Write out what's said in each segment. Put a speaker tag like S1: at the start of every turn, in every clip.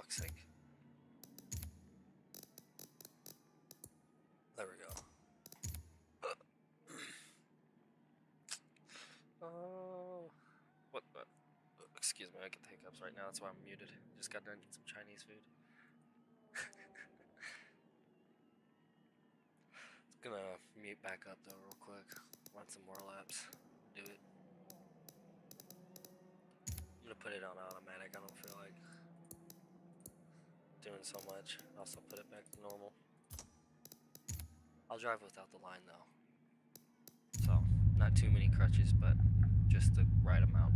S1: fuck's sake. There we go. Oh, what? Excuse me, I get the hiccups right now. That's why I'm muted. Just got done eating some Chinese food. Gonna mute back up though, real quick. Run some more laps. Do it. I'm gonna put it on automatic. I don't feel like doing so much. Also put it back to normal. I'll drive without the line though. So, not too many crutches, but just the right amount.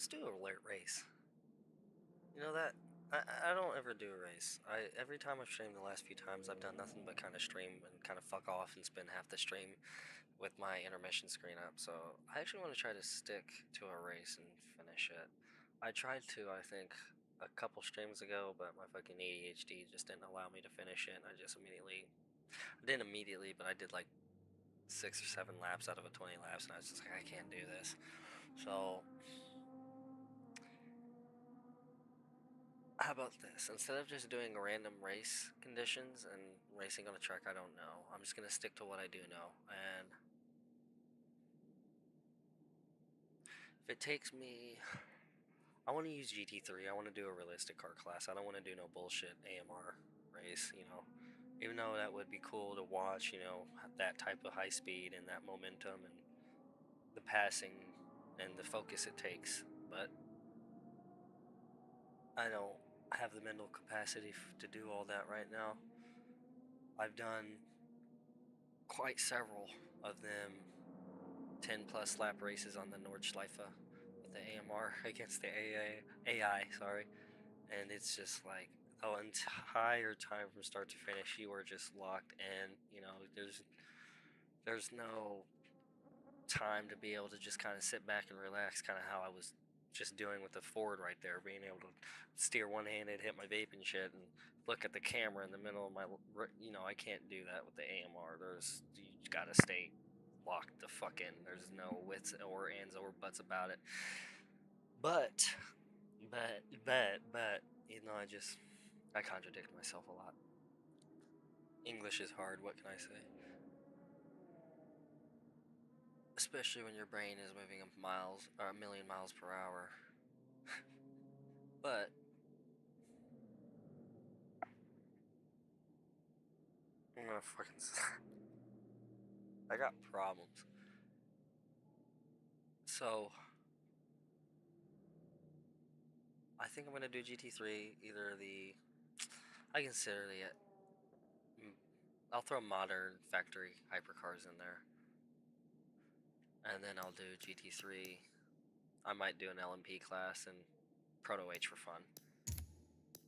S1: Let's do an alert race. You know that? I don't ever do a race. Every time I've streamed the last few times, I've done nothing but kind of stream and kind of fuck off and spend half the stream with my intermission screen up. So I actually want to try to stick to a race and finish it. I tried to, I think, a couple streams ago, but my fucking ADHD just didn't allow me to finish it. And I didn't immediately, but I did like 6 or 7 laps out of a 20 laps, and I was just like, I can't do this. So how about this? Instead of just doing random race conditions and racing on a track I don't know, I'm just gonna stick to what I do know. And if it takes me, I want to use GT3. I want to do a realistic car class. I don't want to do no bullshit AMR race. Even though that would be cool to watch. That type of high speed and that momentum and the passing and the focus it takes. But I don't have the mental capacity to do all that right now. I've done quite several of them 10 plus lap races on the Nordschleife with the AMR against the AI, sorry. And it's just like the entire time from start to finish, you are just locked in. There's no time to be able to just kind of sit back and relax, kind of how I was just doing with the Ford right there, being able to steer one handed, hit my vape and shit, and look at the camera in the middle of my. I can't do that with the AMR. You gotta stay locked the fuck in. There's no wits or ands or buts about it. But, but, I contradict myself a lot. English is hard. What can I say? Especially when your brain is moving miles or a million miles per hour. But I'm gonna fucking. I got problems. So I think I'm gonna do GT3. Either the I consider the. I'll throw modern factory hypercars in there, and then I'll do GT3. I might do an LMP class and Proto H for fun.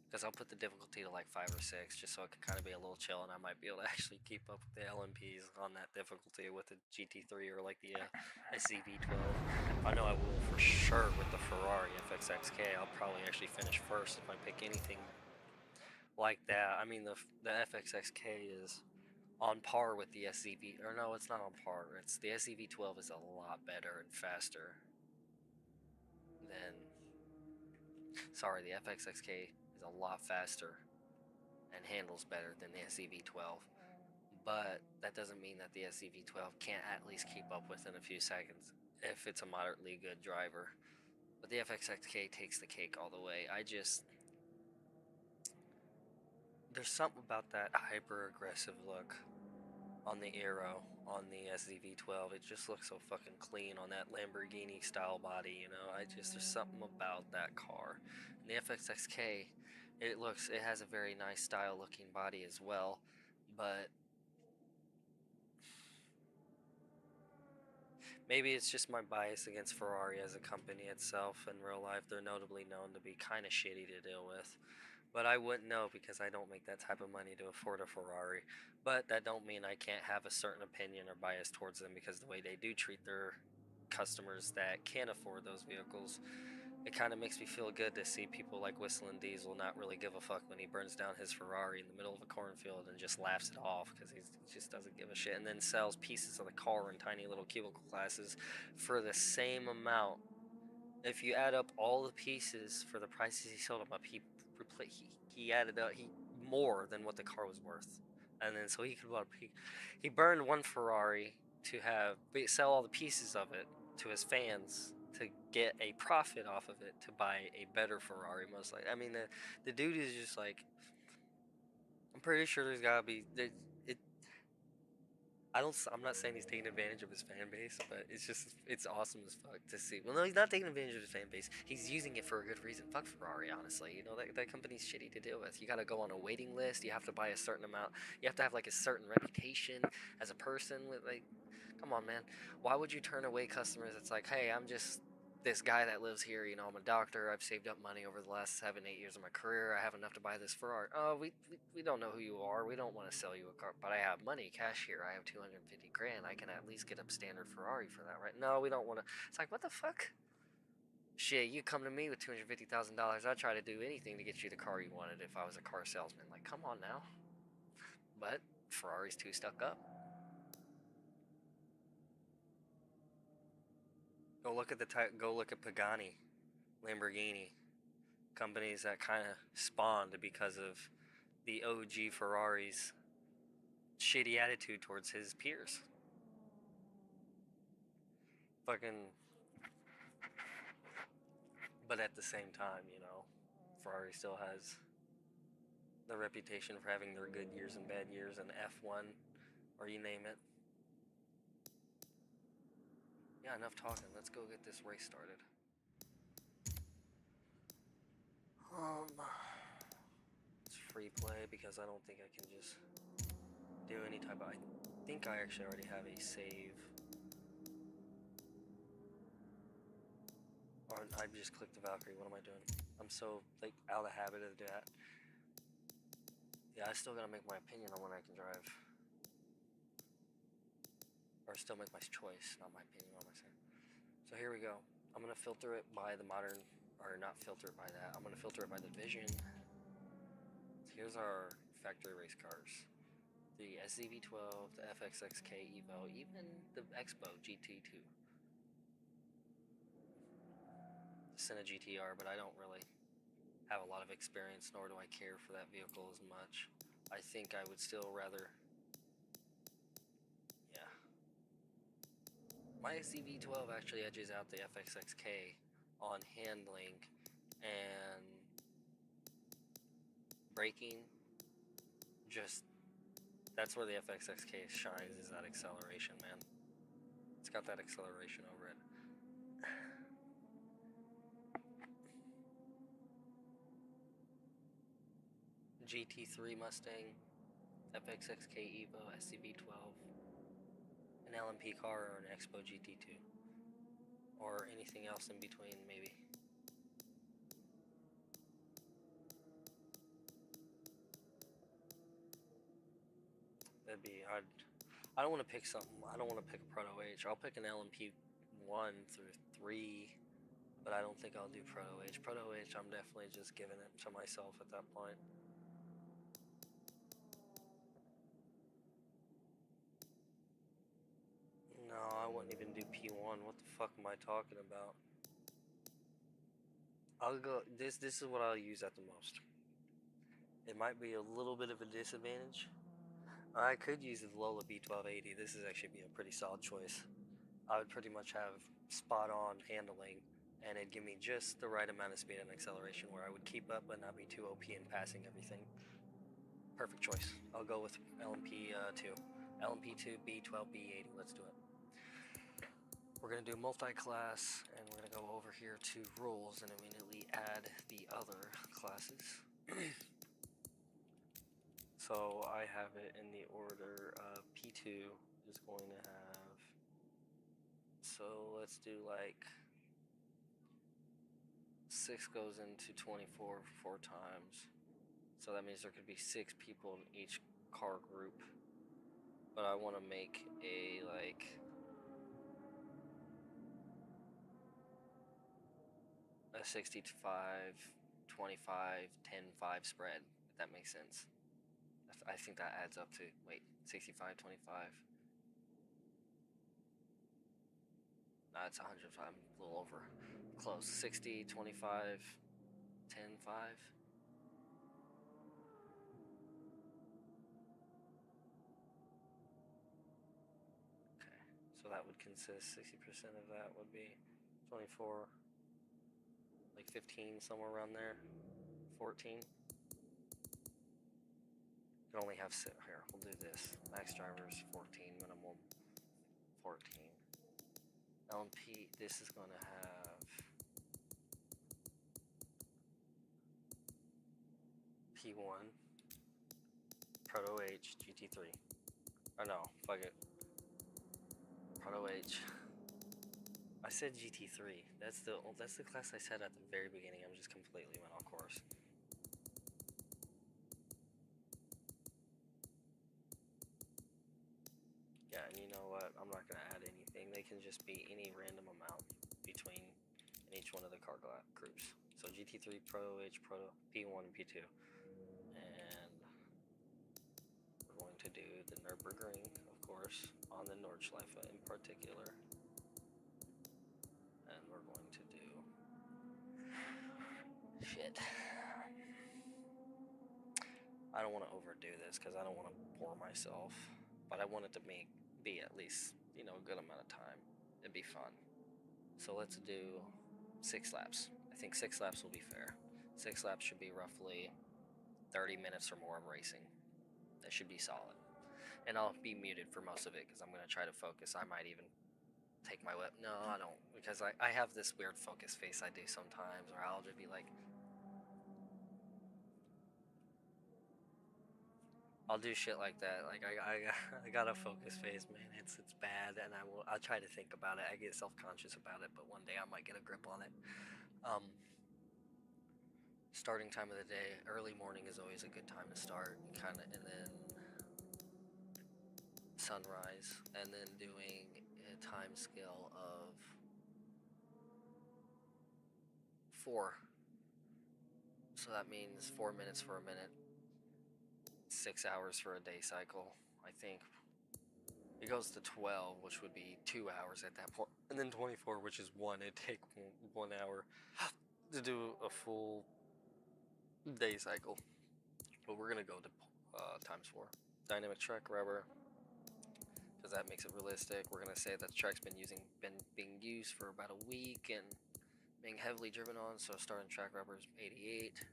S1: Because I'll put the difficulty to like 5 or 6, just so it can kind of be a little chill, and I might be able to actually keep up with the LMPs on that difficulty with the GT3 or like the SCV12. I know I will for sure with the Ferrari FXXK. I'll probably actually finish first if I pick anything like that. I mean, the FXXK is on par with the SCV, or no, it's not on par. It's the SCV12 is a lot better and faster than. Sorry, the FXXK is a lot faster and handles better than the SCV12. But that doesn't mean that the SCV12 can't at least keep up within a few seconds if it's a moderately good driver. But the FXXK takes the cake all the way. There's something about that hyper aggressive look on the Aero on the SCV12. It just looks so fucking clean on that Lamborghini style body. There's something about that car. And the FXXK, it has a very nice style looking body as well, but maybe it's just my bias against Ferrari as a company itself. In real life, they're notably known to be kind of shitty to deal with. But I wouldn't know because I don't make that type of money to afford a Ferrari. But that don't mean I can't have a certain opinion or bias towards them, because the way they do treat their customers that can't afford those vehicles, it kind of makes me feel good to see people like Whistling Diesel not really give a fuck when he burns down his Ferrari in the middle of a cornfield and just laughs it off because he just doesn't give a shit, and then sells pieces of the car in tiny little cubicle classes for the same amount. If you add up all the pieces for the prices he sold them up, he added up he more than what the car was worth, and then so he burned one Ferrari to sell all the pieces of it to his fans to get a profit off of it to buy a better Ferrari. Most likely, I mean the dude is just like, I'm pretty sure there's gotta be there, it I'm not saying he's taking advantage of his fan base, but it's awesome as fuck to see. Well, no, he's not taking advantage of his fan base. He's using it for a good reason. Fuck Ferrari, honestly. That company's shitty to deal with. You gotta go on a waiting list. You have to buy a certain amount. You have to have like a certain reputation as a person with like. Come on, man. Why would you turn away customers? It's like, hey, this guy that lives here, you know, I'm a doctor. I've saved up money over the last 7, 8 years of my career. I have enough to buy this Ferrari. Oh, we don't know who you are. We don't want to sell you a car, but I have money, cash here. I have 250 grand. I can at least get a standard Ferrari for that, right? No, we don't want to. It's like, what the fuck? Shit, you come to me with $250,000. I'd try to do anything to get you the car you wanted if I was a car salesman. Like, come on now. But Ferrari's too stuck up. Go look at Pagani, Lamborghini, companies that kind of spawned because of the OG Ferrari's shitty attitude towards his peers. Fucking, but at the same time, you know, Ferrari still has the reputation for having their good years and bad years in F1 or you name it. Yeah, enough talking. Let's go get this race started. It's free play because I don't think I can just do any type of. I think I actually already have a save. Or I just clicked the Valkyrie. What am I doing? I'm so like out of the habit of that. Yeah, I still gotta make my opinion on when I can drive. Or still make my choice, not my opinion on myself. So here we go. I'm gonna filter it by the modern, or not filter it by that. I'm gonna filter it by the Vision. So here's our factory race cars. The SCV12, the FXXK Evo, even the Expo GT2. The Senna GTR, but I don't really have a lot of experience, nor do I care for that vehicle as much. I think I would still rather, yeah. My SCV12 actually edges out the FXXK on handling and braking. Just, that's where the FXXK shines, is that acceleration, man. It's got that acceleration over it. GT3 Mustang, FXXK Evo, SCV12, an LMP car, or an Expo GT2, or anything else in between, maybe. That'd be, I don't want to pick something. I don't want to pick a Proto H. I'll pick an LMP 1 through 3, but I don't think I'll do Proto H. Proto H, I'm definitely just giving it to myself at that point. No, I wouldn't even do P1. What the fuck am I talking about? I'll go, this is what I'll use at the most. It might be a little bit of a disadvantage. I could use the Lola B1280. This is actually be a pretty solid choice. I would pretty much have spot on handling, and it'd give me just the right amount of speed and acceleration where I would keep up but not be too OP in passing everything. Perfect choice. I'll go with LMP2. LMP2 B12 B80. Let's do it. We're going to do multi-class, and we're going to go over here to rules and immediately add the other classes. So I have it in the order of P2 is going to have, so let's do like 6 goes into 24 4 times. So that means there could be 6 people in each car group. But I want to make a like a 65, 25, 10, 5 spread, if that makes sense. I think that adds up to, wait, 65, 25. No, it's 100, I'm a little over. Close. 60, 25, 10, 5. Okay, so that would consist, 60% of that would be 24, like 15, somewhere around there. 14. You can only have, here, we'll do this. Max drivers, 14, minimum, 14. LMP, this is going to have P1, Proto H, GT3. Or no, fuck it. Proto H. I said GT3. That's the class I said at the very beginning. I'm just completely went off course. Yeah, and you know what? I'm not gonna add anything. They can just be any random amount between each one of the car groups. So GT3, Proto H, Proto P1, and P2, and we're going to do the Nürburgring, of course, on the Nordschleife in particular, and we're going to do shit. I don't want to overdo this because I don't want to bore myself, but I want it to be at least, you know, a good amount of time. It'd be fun. So let's do 6 laps. I think 6 laps will be fair. 6 laps should be roughly 30 minutes or more of racing. That should be solid. And I'll be muted for most of it because I'm going to try to focus. I might even take my whip. No, I don't, because I have this weird focus face I do sometimes, or I'll just be like, I'll do shit like that. Like I got a focus face, man. It's bad, and I'll try to think about it. I get self conscious about it, but one day I might get a grip on it. Starting time of the day, early morning is always a good time to start, and then sunrise, and then doing a time scale of 4. So that means 4 minutes for a minute, 6 hours for a day cycle. I think it goes to 12, which would be 2 hours at that point, and then 24, which is 1. It'd take 1 hour to do a full day cycle. But we're gonna go to times 4. Dynamic track rubber, because that makes it realistic. We're gonna say that the track's been being used for about a week and being heavily driven on. So starting track rubber is 88.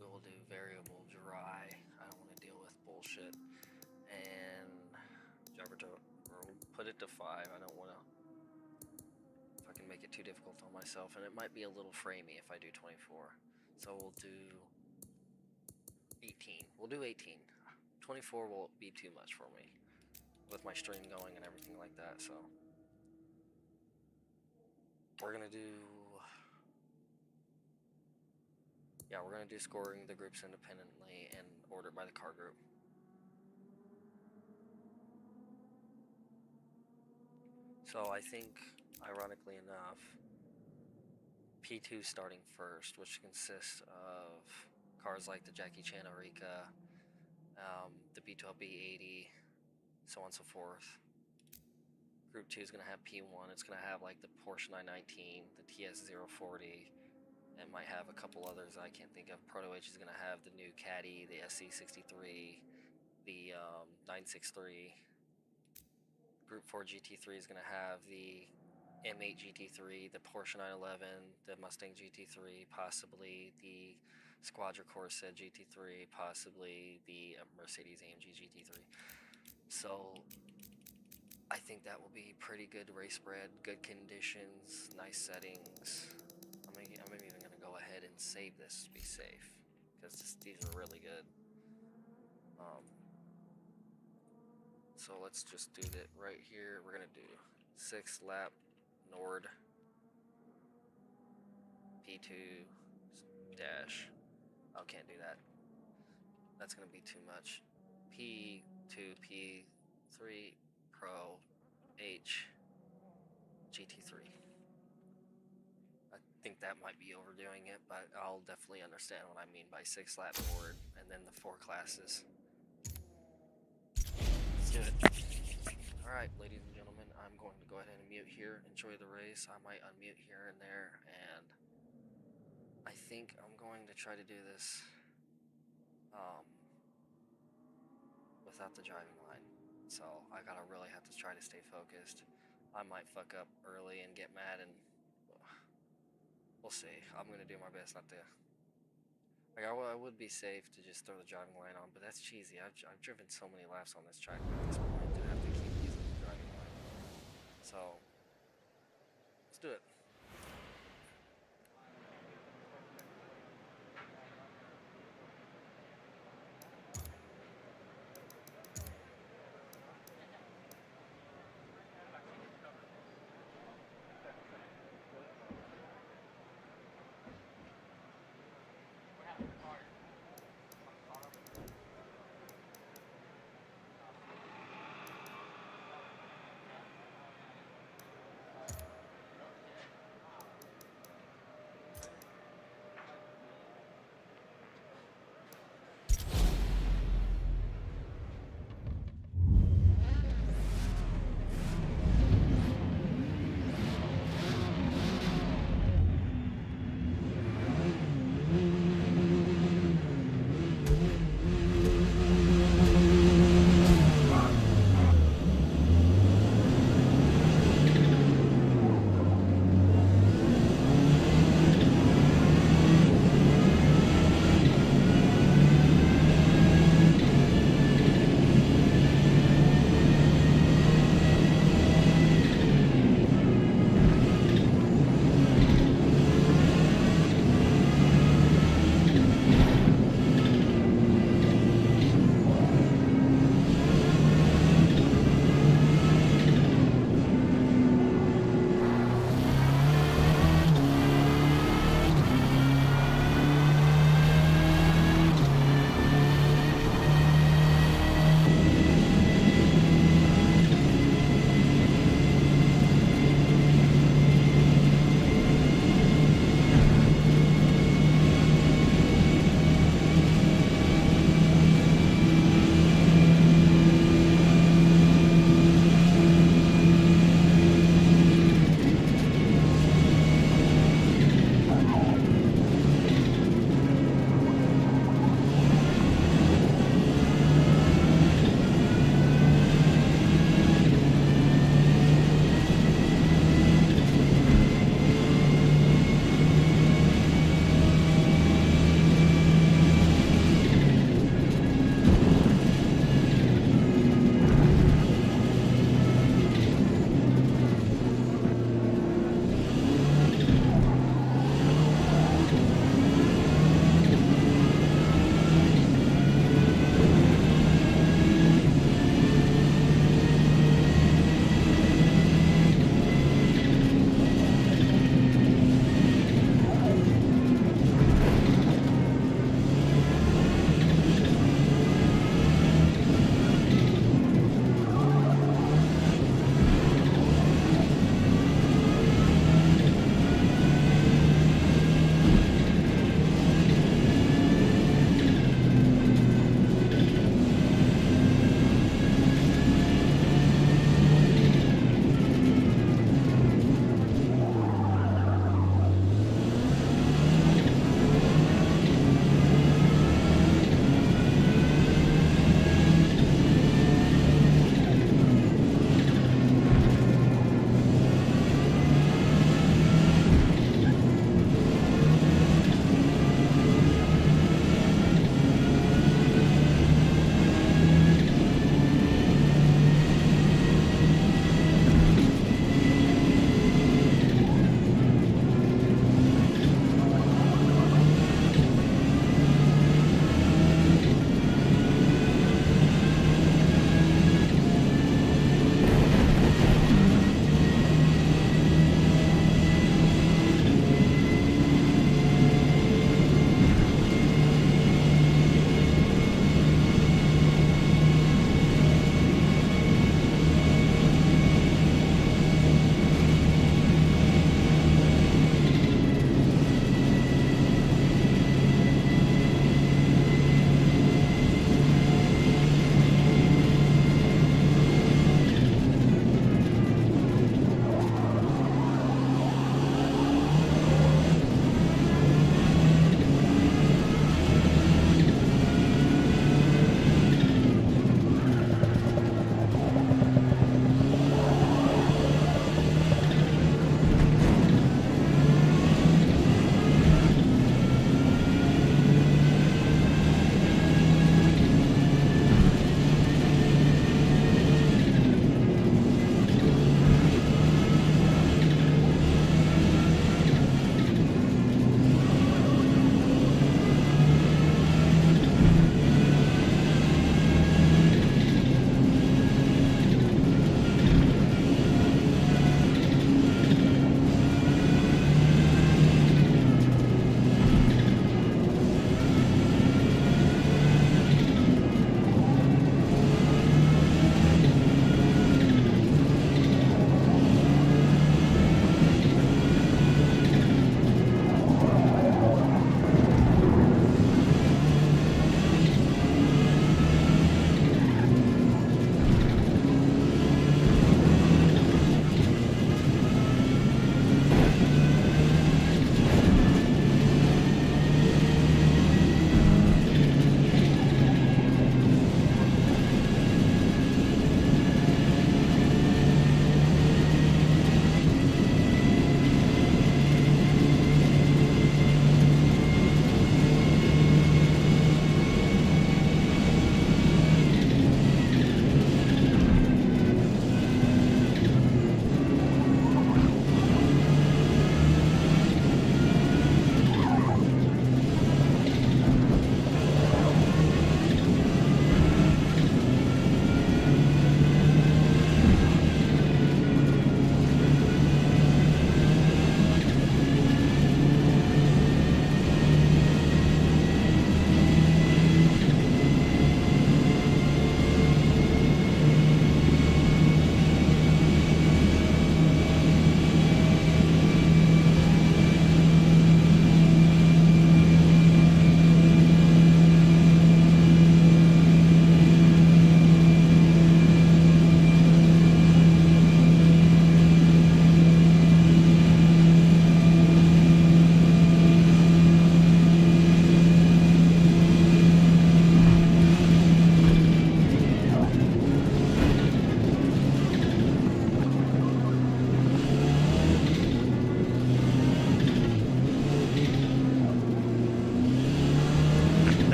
S1: We will do variable dry. I don't want to deal with bullshit. And driver to put it to 5. I don't want to fucking make it too difficult on myself, and it might be a little framey if I do 24. So we'll do 18. We'll do 18. 24 will be too much for me with my stream going and everything like that. So we're gonna do, yeah, we're gonna do scoring the groups independently and ordered by the car group. So I think, ironically enough, P2 starting first, which consists of cars like the Jackie Chan Eureka, the B12B80, so on and so forth. Group 2 is going to have P1. It's going to have like the Porsche 919, the TS040. It might have a couple others I can't think of. Proto H is going to have the new Caddy, the SC63, the 963. Group 4 GT3 is going to have the M8 GT3, the Porsche 911, the Mustang GT3, possibly the Squadra Corsa GT3, possibly the Mercedes AMG GT3. So I think that will be pretty good race spread, good conditions, nice settings. I'm even going to go ahead and save this to be safe, because these are really good. So let's just do that right here. We're going to do 6 lap Nord P2 dash. Oh, can't do that. That's going to be too much. P2, P3, Pro, H, GT3. I think that might be overdoing it, but I'll definitely understand what I mean by 6 lap board and then the 4 classes. Let's do it. Alright, ladies and gentlemen, I'm going to go ahead and mute here. Enjoy the race. I might unmute here and there, and I think I'm going to try to do this without the driving line. So I gotta really have to try to stay focused. I might fuck up early and get mad, and we'll see. I'm gonna do my best not to. Like, I would be safe to just throw the driving line on, but that's cheesy. I've driven so many laps on this track at this point to have to keep using the driving line. So let's do it.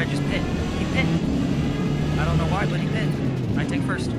S1: guy just pit. He pit. I don't know why, but he pit. I take first.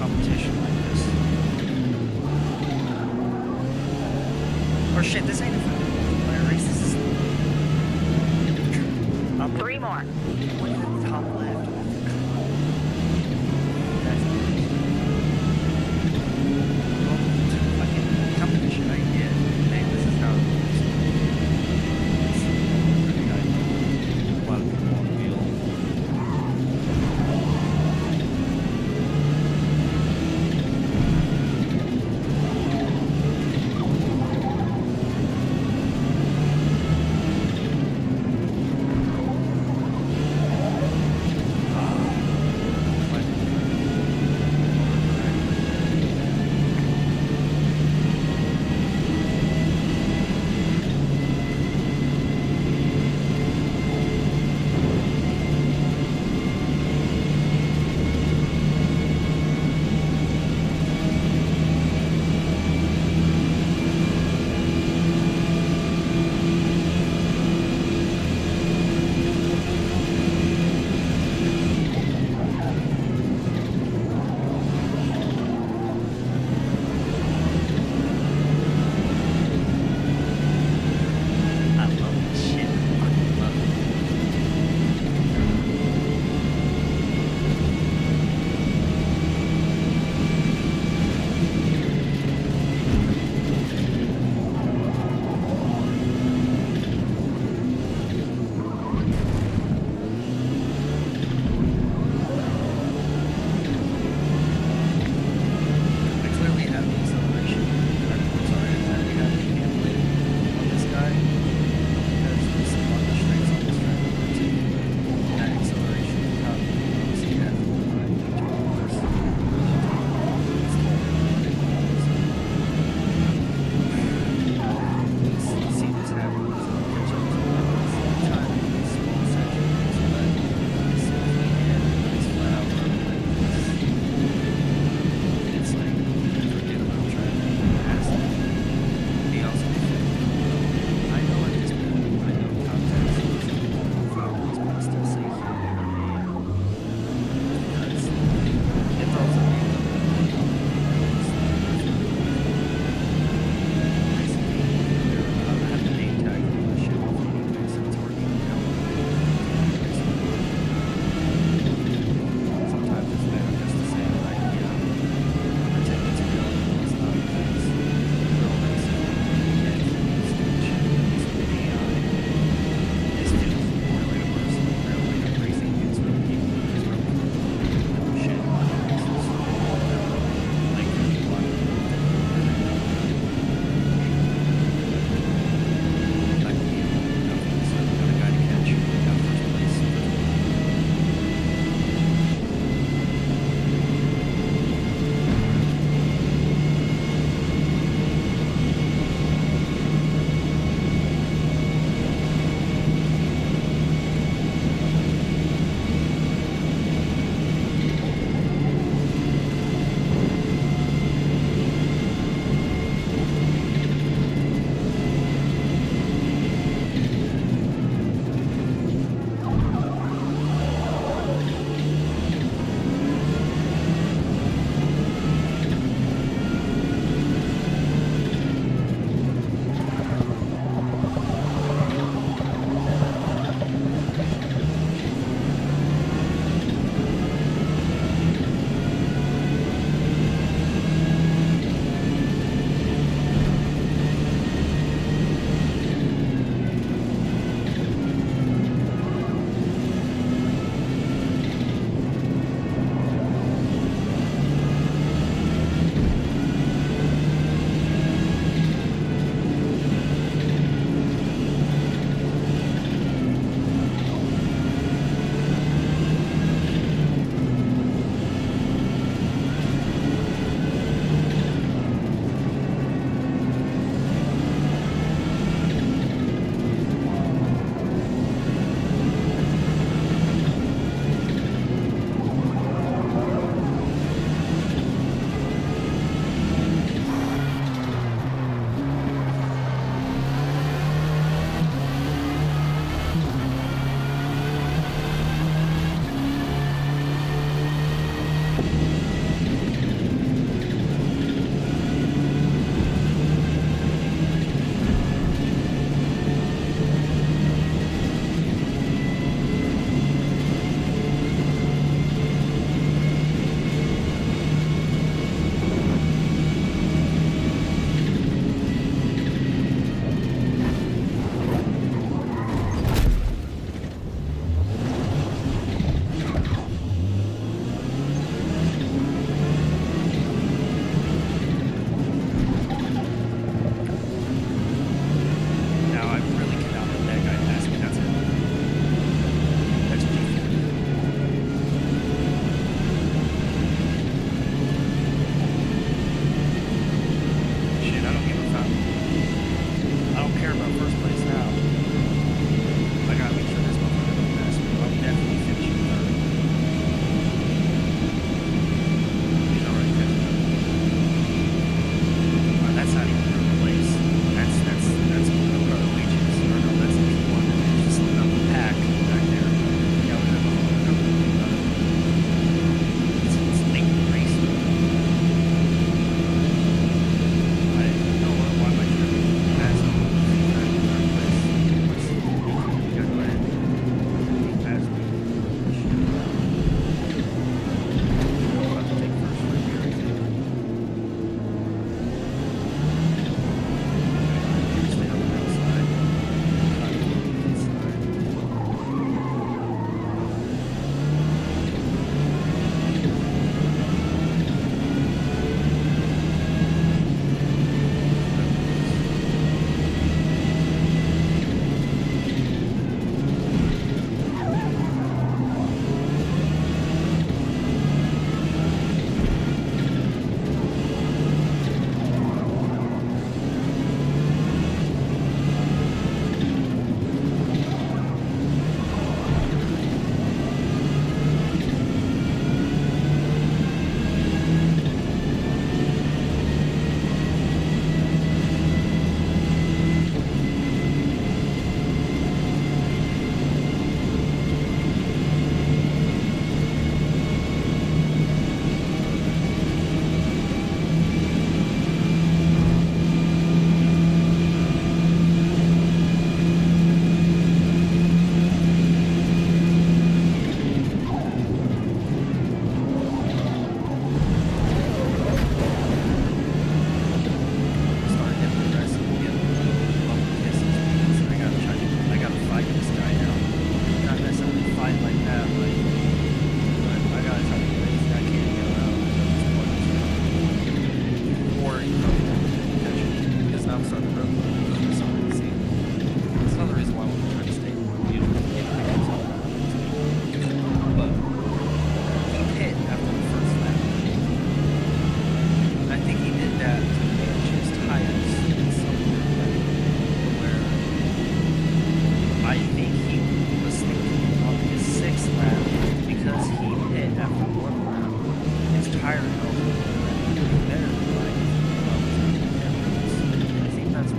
S1: competition like this. Or shit, this ain't a fucking multiplayer race. This is.
S2: Three more.
S1: Look at the top left. That's fucking competition I get. Hey, this is how. A lot of people on the wheel. start the road a little bit quicker, so easy. That's another reason why when we're trying to stay warm, we usually get pickups on the road too. But he pit after the first lap. And I think he did that to manage his tires in some weird way, where I think he was thinking on his sixth lap, because he pit after one lap, his tire health would be better than mine if he was on the pit. I think that's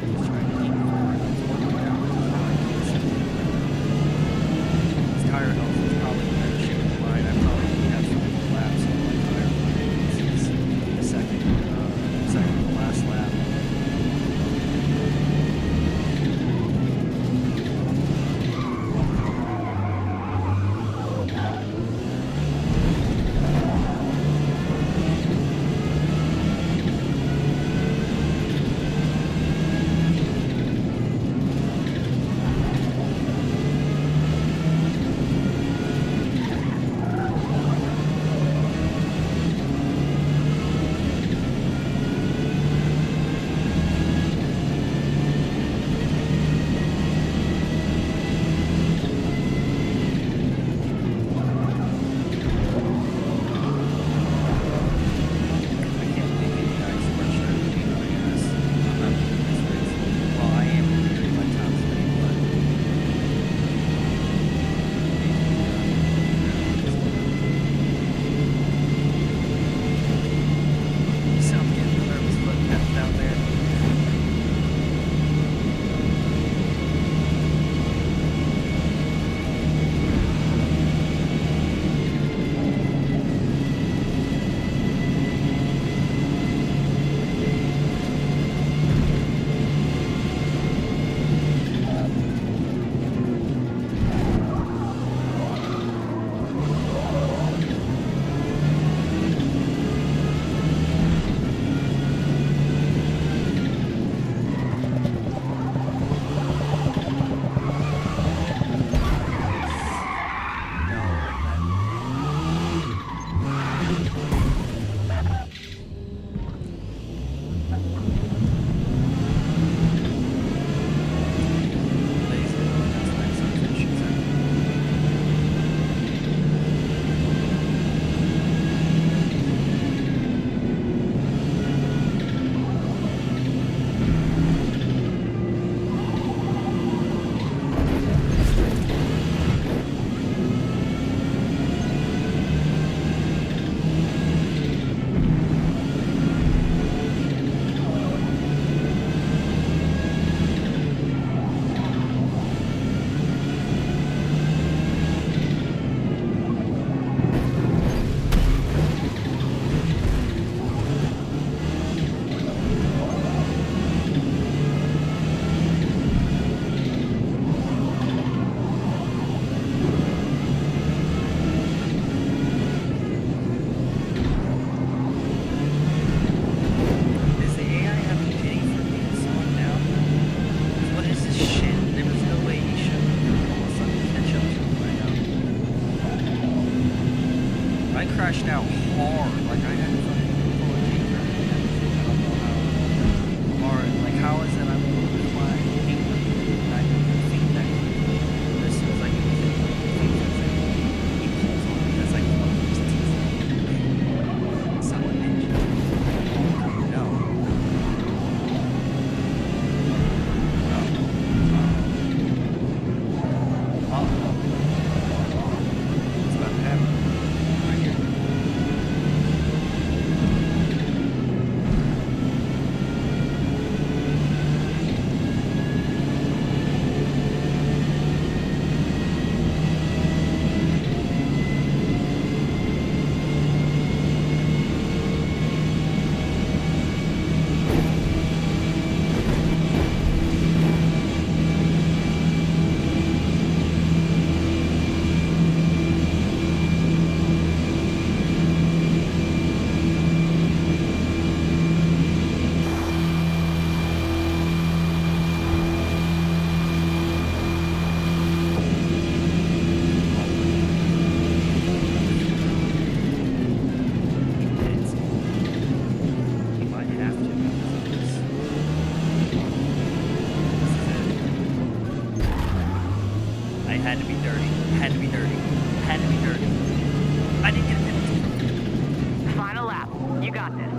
S2: You got this.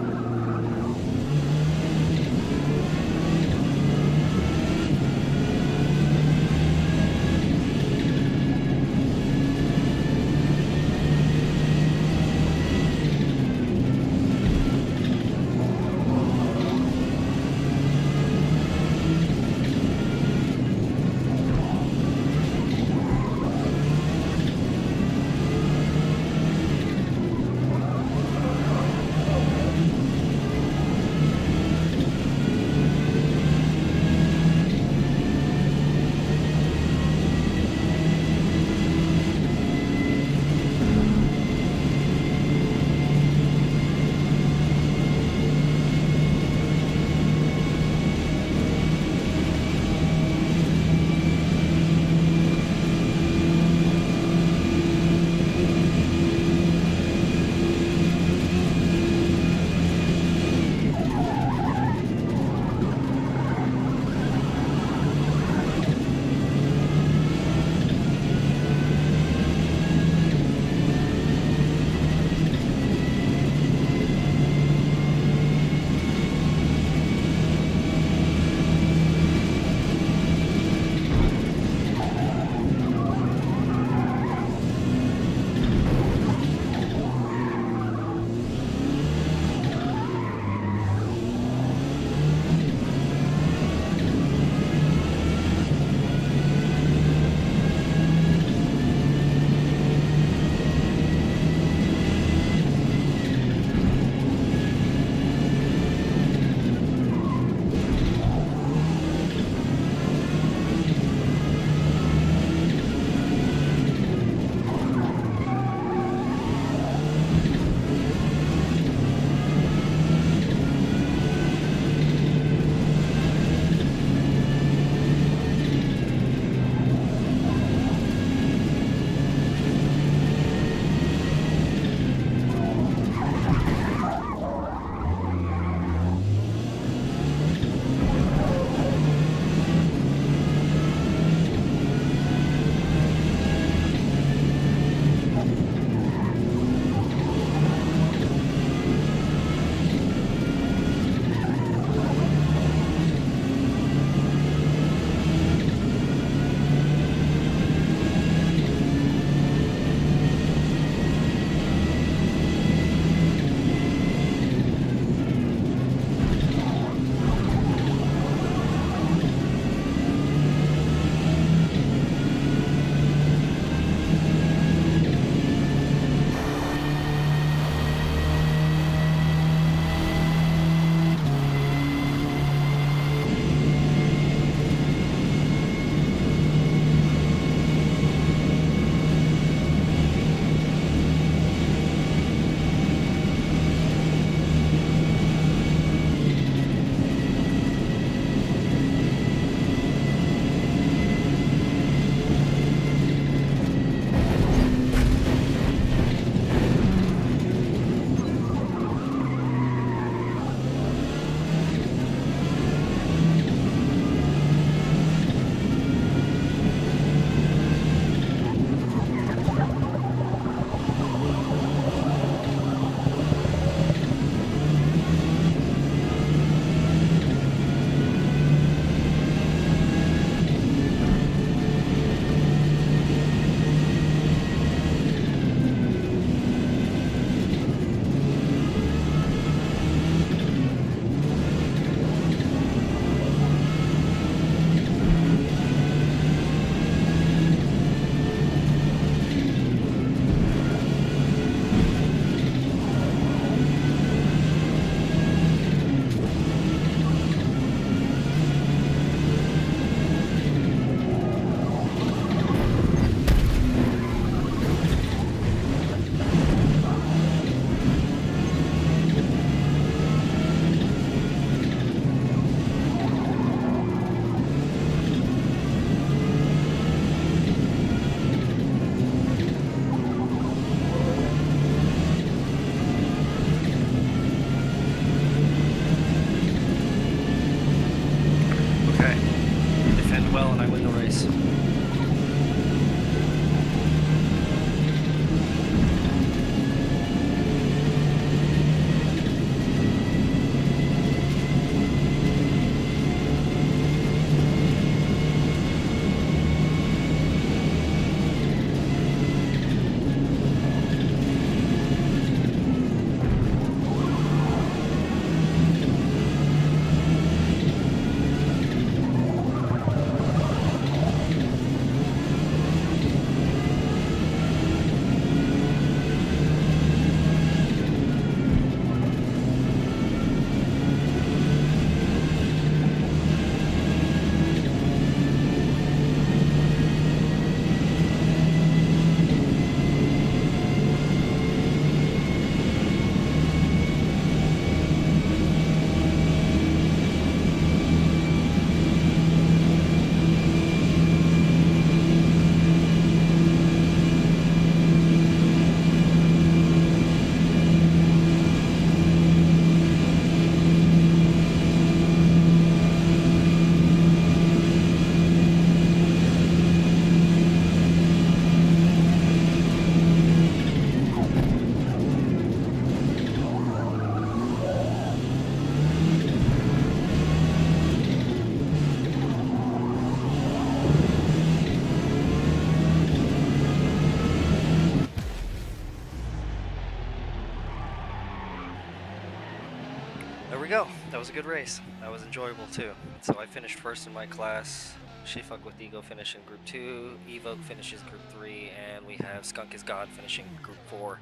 S1: There we go. That was a good race. That was enjoyable too. So I finished first in my class. She Fuck with Ego finishing group 2, Evoke finishes group 3, and we have Skunk is God finishing group 4.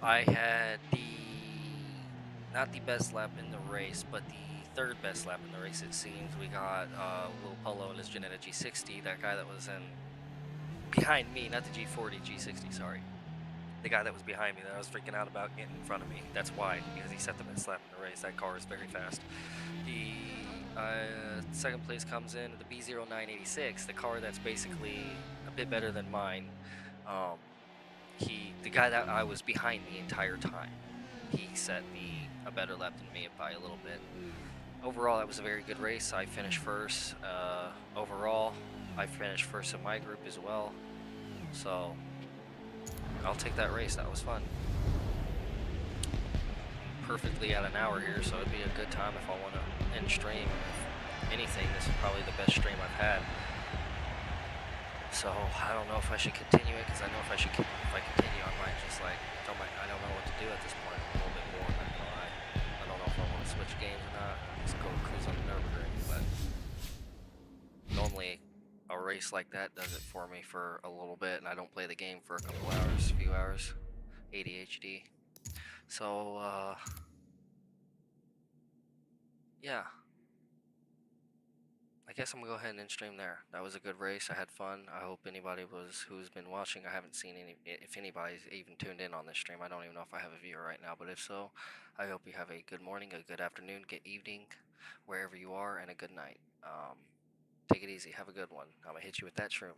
S1: I had not the best lap in the race, but the third best lap in the race, it seems. We got Lil Polo and his Janetta G60, that guy that was in behind me, not the G40, G60, sorry. The guy that was behind me that I was freaking out about getting in front of me. That's why, because he set the best lap in the race. That car is very fast. The second place comes in the B0986, the car that's basically a bit better than mine. The guy that I was behind the entire time, he set a better lap than me by a little bit. Overall, that was a very good race. I finished first. Overall, I finished first in my group as well. So I'll take that race. That was fun. Perfectly at an hour here, so it'd be a good time if I want to end stream. If anything, this is probably the best stream I've had. So I don't know if I should continue it, because I know if I continue, I might just like I don't know what to do at this point. I'm a little bit bored. Not gonna lie. I don't know if I want to switch games or not. Just go cruise on the Nürburgring, but normally a race like that does it for me for a little bit, and I don't play the game for a couple hours, few hours. ADHD. So yeah. I guess I'm gonna go ahead and end stream there. That was a good race. I had fun. I hope anybody who's been watching. I haven't seen if anybody's even tuned in on this stream. I don't even know if I have a viewer right now, but if so, I hope you have a good morning, a good afternoon, good evening, wherever you are, and a good night. Take it easy. Have a good one. I'm gonna hit you with that shroom.